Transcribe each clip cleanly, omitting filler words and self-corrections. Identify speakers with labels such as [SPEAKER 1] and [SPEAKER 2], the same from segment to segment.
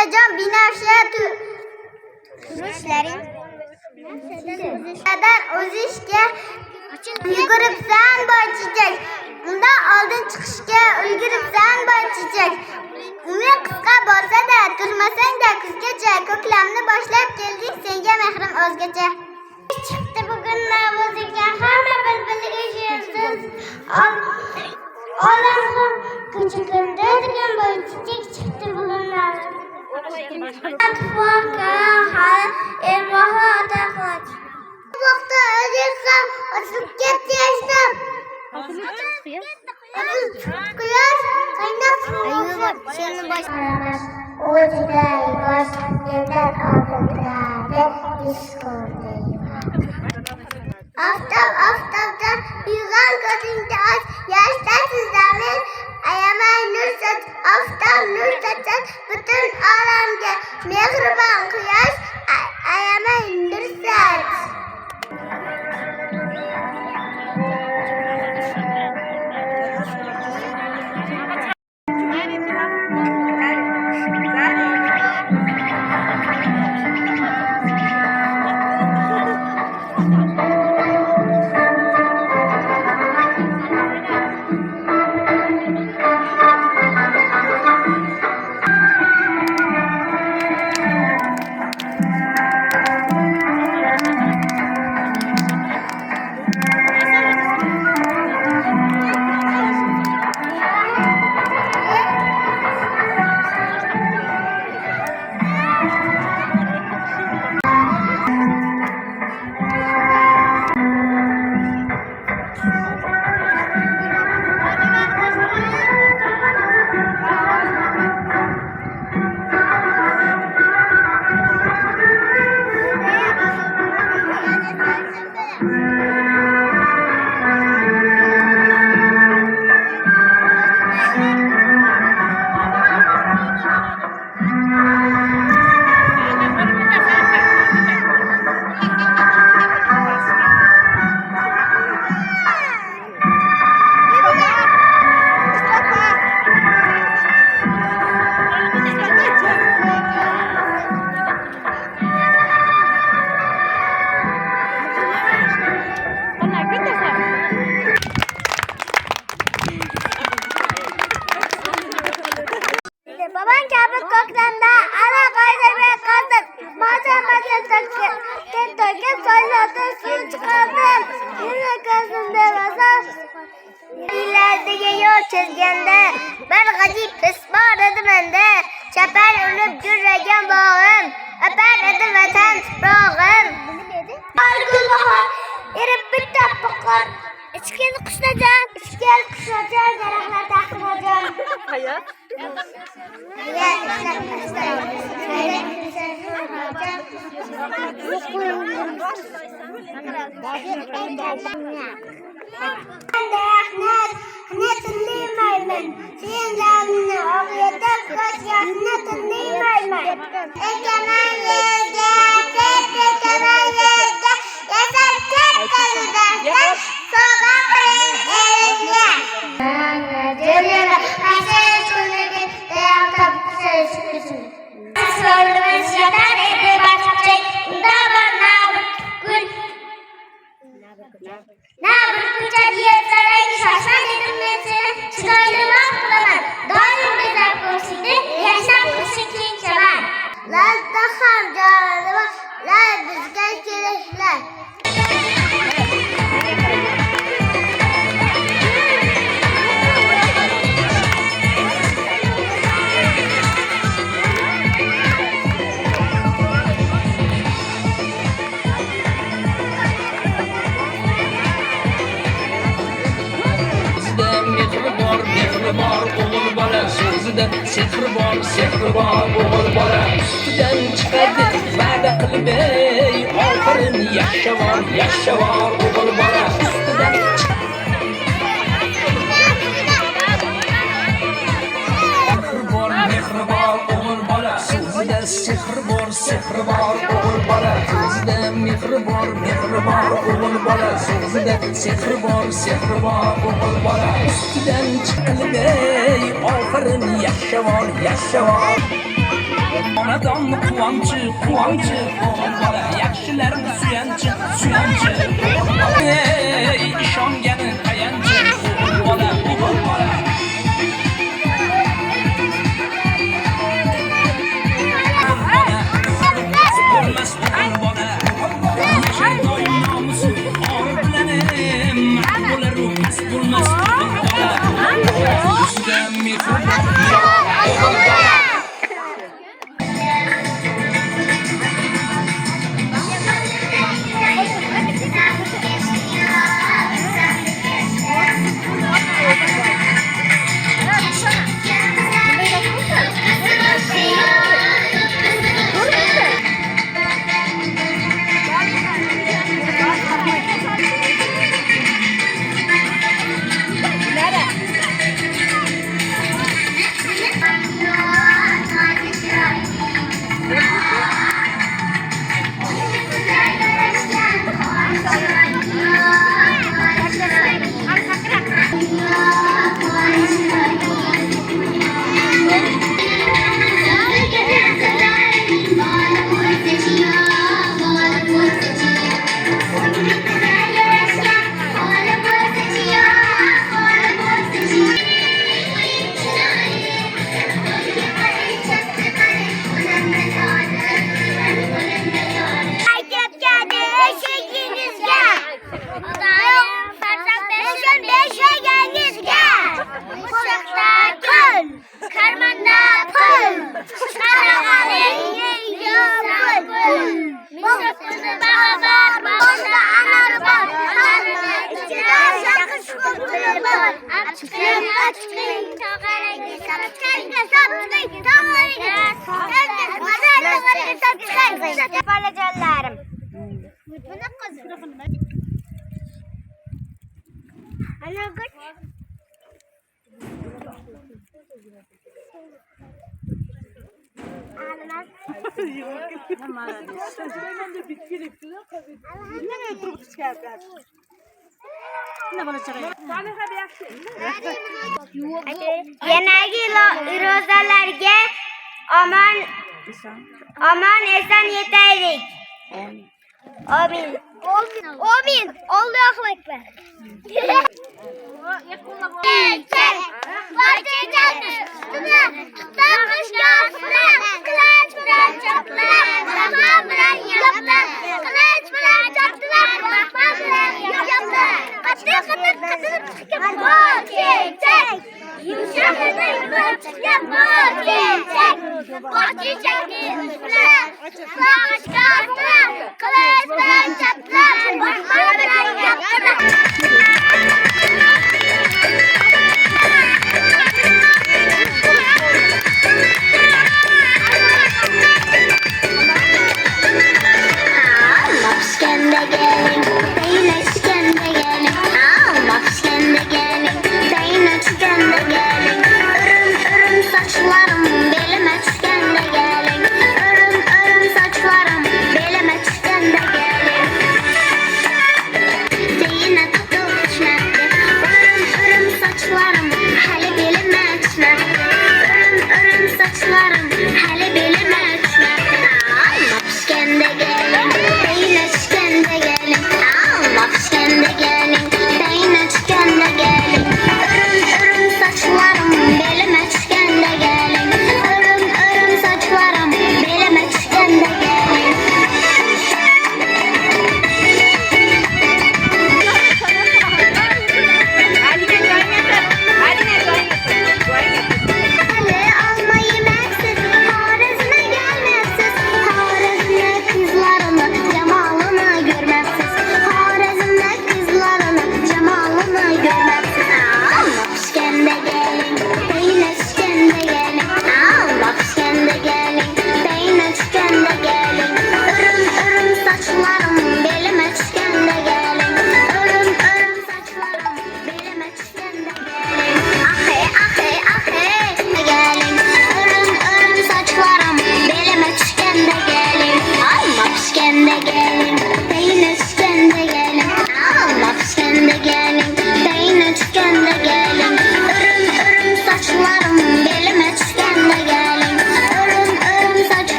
[SPEAKER 1] Ko'chajon binafsha turmushlaring qadar o'zishga yuguribsan boychechak. Undan oldin chiqishga ulguribsan boychechak. Umring qisqa bo'lsa-da, turmasang-da kuzgacha, ko'klamni boshlab keldik senga mehrim o'zgacha. Chiqdi bugun Navro'zga hamma bilbiliga she'rsiz olam ham ko'chiklarda degan boychechak chiqdi bugun Navro'zga. Atfoka hal ermoha taqoch. Bu vaqtda o'zing ham ochilib ketdi yashab. Quyosh qaynoq seni boshlamas. O'ziday bosh yerdan oldinlari diskoda. Oftobdan uyg'on ko'zingni och, yashtasiz zamin ayamay nur soch, oftob nur sochar butun olamga. Mehribon quyosh ayamay nur soch. Baban kabi ko'klamda ara qaydaga qoldim. Maza to'kib soylarda suv chiqardim. Yine ko'zimda rosa yillardiga yo'l chizganda bir g'ajib his bor edi menda. Chapar urib gurragan bog'im, o'par edi vatan tuprog'im. Gulbahor erib bitta poqor. İçken kuşlacan, daraxtlar taxtirajan.
[SPEAKER 2] Hayat. Sehr bor o'g'il bola ustidan chiqadi va'da qilmay oxirin yashavor o'g'il bola ustidan mehribon o'g'il bola so'zida sehr bor o'g'il bola so'zida mehribon o'g'il bola so'zida sehr bor o'g'il bola ustidan chiqilmay oxirin yashavor Onadan kuvancı, kuvancı oğul bola, yaxshilarni suyanchi, suyanchi oğul bola. Ey ishongani tayanchi oğul bola, oğul bola. Bo'lmas oğul bola, yashar doim nomusi or bilanim. Bo'lar u pas bo'lmas o'g'il bola, yuzida mehr o'g'il bola.
[SPEAKER 1] Yanagi ro'zalarga omon eson yetaylik. Amin. Amin. Allohu akbar.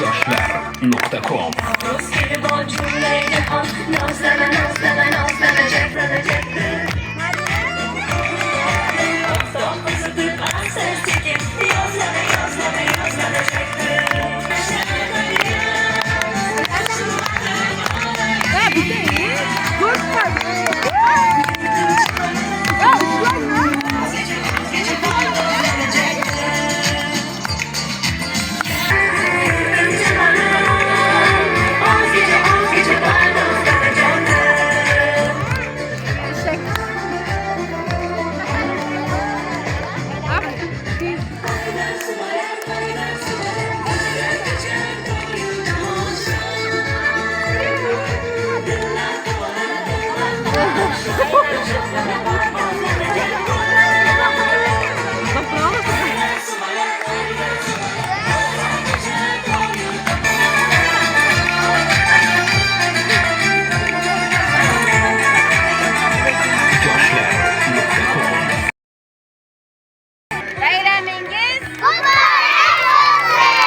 [SPEAKER 2] Yoshlar.com
[SPEAKER 1] Bayramingiz muborak bo'lsin.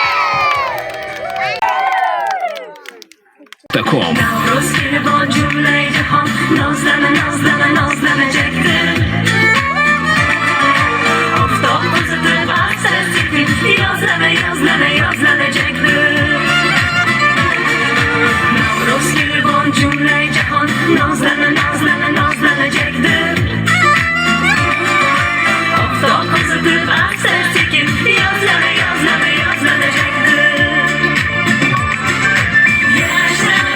[SPEAKER 2] .com
[SPEAKER 3] Navro'z kelibon jumlay jahon nozlana nozlana nozlanajakdir. Oftob qizitib asar-sekin yozlana yozlana yozlanajakdir. Navro'z kelibon jumlay jahon nozlana nozlana nozlanajakdir. Oftob qizitib asar-sekin yozlana yozlana yozlanajakdir. Yoshlar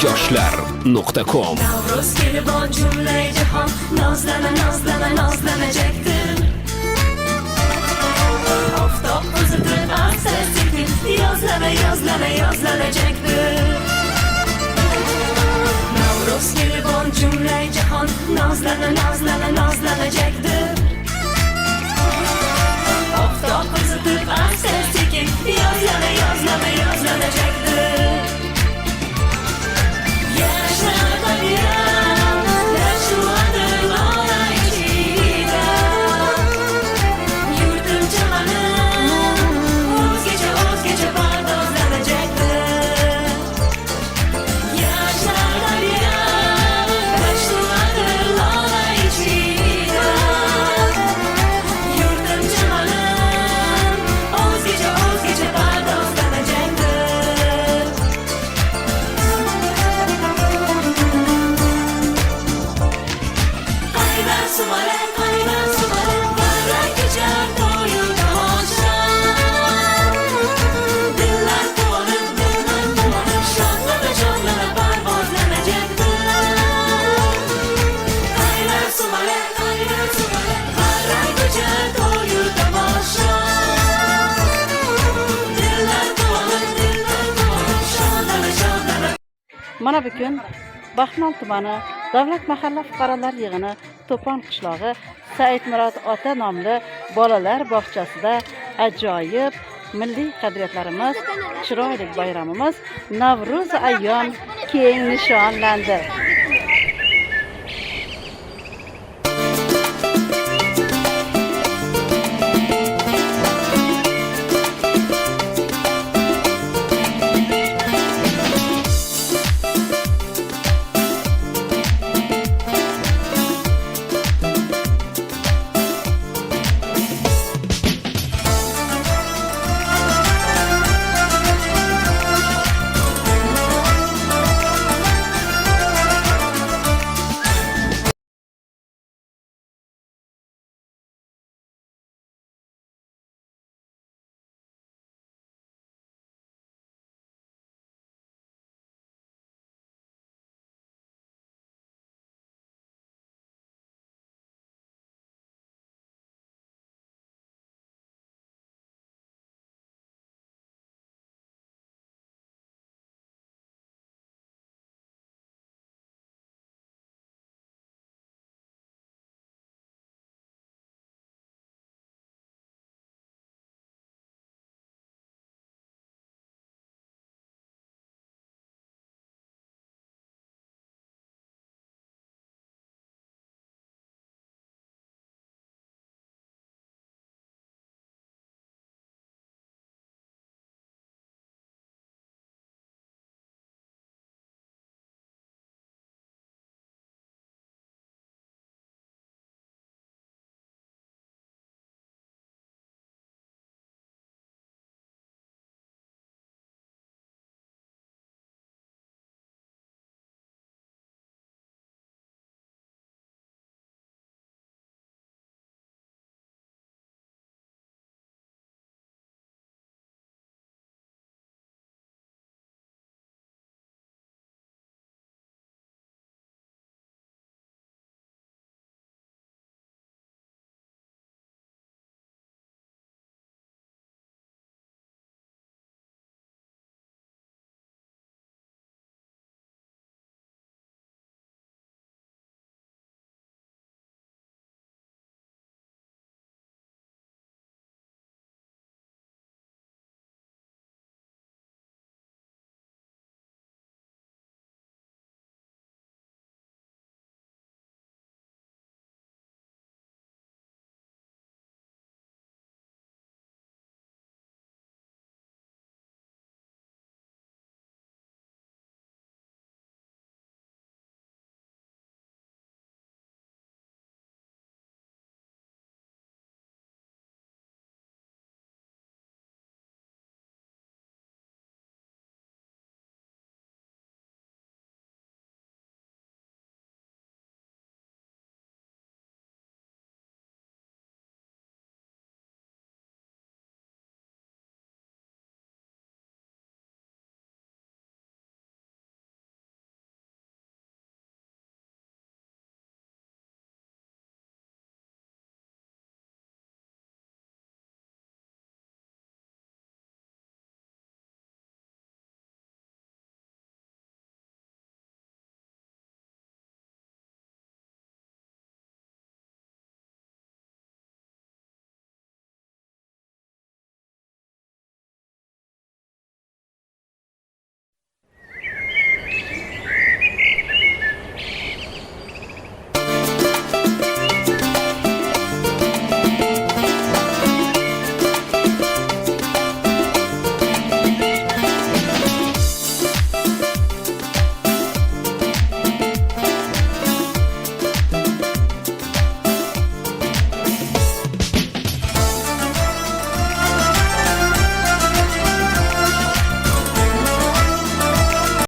[SPEAKER 2] yoshlar.com.
[SPEAKER 3] Navruz kelibon cümle jahon nozlana nozlana nozlanajakdir. Oftob uzatib aqsa sekin yozlana yozlana yozlanajakdir. Navruz kelibon cümle jahon nozlana nozlana nozlanajakdir. Oftob uzatib aqsa sekin yozlana yozlana yozlanajakdir.
[SPEAKER 4] Mana bugün Baxmal tumani Davlat mahalla fuqarolar yig'ini To'pon qishlog'i Said Murod ota nomli bolalar bog'chasida ajoyib milliy qadriyatlarimiz, chiroyli bayramimiz Navruz ayyom keng nishonlandi.